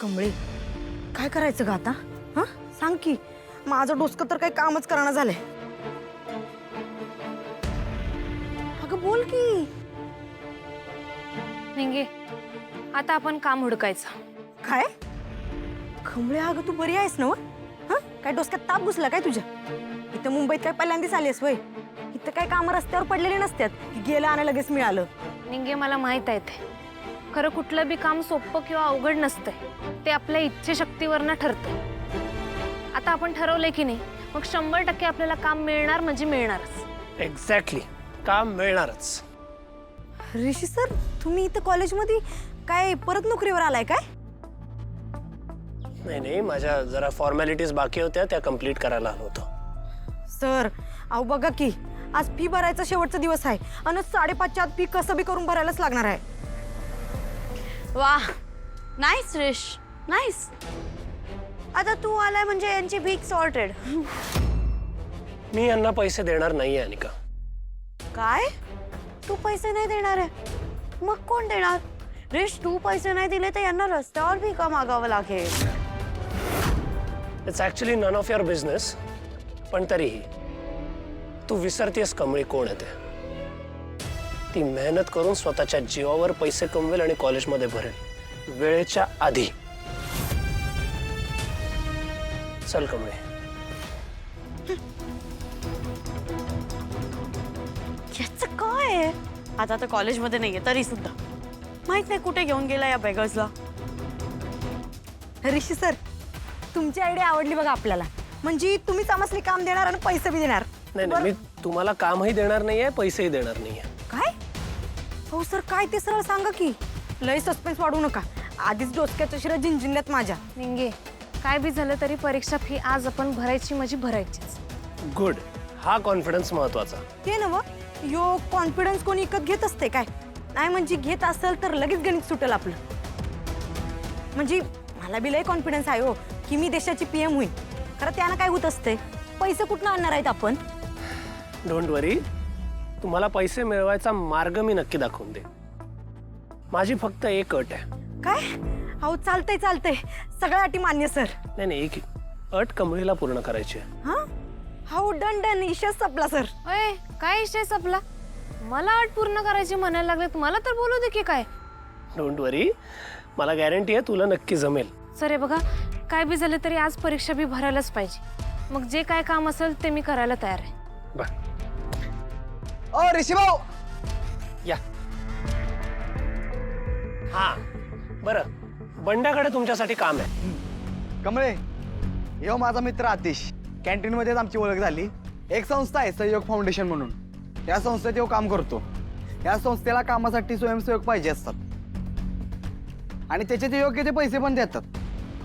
कमळे काय करायचं ग आता? हा सांग की, माझं डोसकं तर काही कामच करणं झालंय. अगं बोल की. निंगे, आता आपण काम हुडकायचं. काय कमळे, अगं तू बरी आहेस ना? हा काय डोसक्यात ताप घुसला काय तुझ्या? इथं मुंबईत काय पहिल्यांदाच आलीस वय? इथं काय काम रस्त्यावर पडलेले नसतात की गेलं आणि लगेच मिळालं. निंगे, मला माहित आहे ते. खरं कुठलं बी काम सोपं किंवा अवघड नसतंय. ते आपल्या इच्छेशक्तीवरनं ठरतंय. आता आपण ठरवलंय की नाही, मग 100% आपल्याला काम मिळणार म्हणजे मिळणारच. एक्झॅक्टली, काम मिळणारच. ऋषी सर, तुम्ही इथं कॉलेजमध्ये काय परत नोकरीवर आलाय काय? नाही नाही, माझ्या जरा फॉर्मॅलिटीज बाकी होत्या, त्या कम्प्लीट करायला आलो होतो. सर अहो बघा की, आज फी भरायचा शेवटचा दिवस आहे आणि 5:30च्या आत फी कसं बी करून भरायलाच लागणार आहे. वाह, नाईस रिश, नाईस. आता तू आलाय म्हणजे यांची भीक सॉर्टेड. मी यांना पैसे देणार नाहीये अनिका. काय? तू पैसे नाही देणार आहे? मग कोण देणार? रिश, तू पैसे नाही दिले तर यांना रस्त्यावर भिका मागावं लागेल. It's actually none of your business. पण तरीही तू विसरतेस कमळी कोण आहे ते. ती मेहनत करून स्वतःच्या जीवावर पैसे कमवेल आणि कॉलेजमध्ये भरेल वेळेच्या आधी. चल कमळे. याचं काय आहे? आता तर कॉलेजमध्ये नाहीये तरी सुद्धा माहित नाही कुठे घेऊन गेला या बेगर्सला. ऋषी सर, तुमची आयडिया आवडली बघा आपल्याला. म्हणजे तुम्हीच आम्हाला काम देणार आणि पैसे बी देणार. नाही नाही, मी तुम्हाला कामही देणार नाहीये, पैसेही देणार नाहीये. काय? हो सर, काय ते सरळ सांगा की. लय सस्पेन्स वाढवू नका. आधीच डोसक्याच्या शिरा झिंझिंल्यात माझ्या. निंगे, काय बी झालं तरी परीक्षा फी आज आपण भरायची म्हणजे भरायचीच. गुड, हा कॉन्फिडन्स महत्वाचा. ते नव यो कॉन्फिडन्स कोणी विकत घेत असते काय? नाही म्हणजे घेत असेल तर लगेच गणित सुटेल आपलं. म्हणजे मला बी लय कॉन्फिडन्स आहे हो की मी देशाची PM होईल. खरं त्यानं काय होत असते, पैसे कुठनं आणणार आहेत आपण? डोंट वरी, तुम्हाला पैसे मिळवायचा मार्ग मी नक्की दाखवून दे. माझी फक्त एक अट आहे. काय? अहो चालतंय चालतंय, सगळ्या अटी मान्य सर. नाही नाही, एक अट कमळीला पूर्ण करायची आहे. हा हो, डन डन, इशच संपला सर. अय, काय विषय संपला? मला अट पूर्ण करायची म्हणायला लागले. मला तर बोलू दे की काय. डोंट वरी, मला गॅरंटी आहे तुला नक्की जमेल. सर हे बघा, काय बी झालं तरी आज परीक्षा बी भरायलाच पाहिजे. मग जे काय काम असेल ते मी करायला तयार आहे. ओ ऋषी भाऊ, या. हा बरं, बंड्याकडे तुमच्यासाठी काम आहे. कमळे, यो माझा मित्र आतिश. कॅन्टीन मध्येच आमची ओळख झाली. एक संस्था आहे सहयोग फाउंडेशन म्हणून, या संस्थेत यो काम करतो. या संस्थेला कामासाठी स्वयंसेवक पाहिजे असतात आणि त्याचे ते योग्य ते पैसे पण देतात.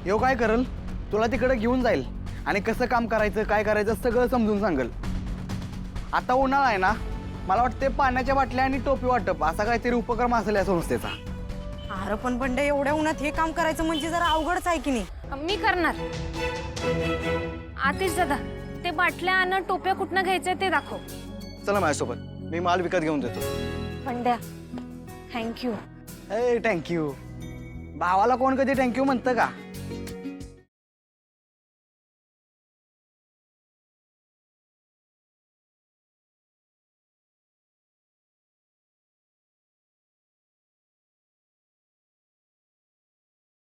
यो काय करल, तुला तिकडे घेऊन जाईल आणि कसं काम करायचं, काय करायचं सगळं समजून सांगेल. आता उन्हाळा आहे ना, मला वाटते पाण्याच्या बाटल्या आणि टोपी वाटप असा काहीतरी उपक्रम असेल या संस्थेचा. अरे पण बंड्या, एवढ्या उन्हात हे काम करायचं म्हणजे जरा अवघडच आहे की नाही? मी करणार. आतिश दादा, ते बाटल्या आणि टोप्या कुठनं घ्यायच्या ते दाखव. चला माझ्यासोबत, मी माल विकत घेऊन देतो. पंड्या, थँक्यू. ए थँक्यू. भावाला कोण कधी थँक्यू म्हणतं का?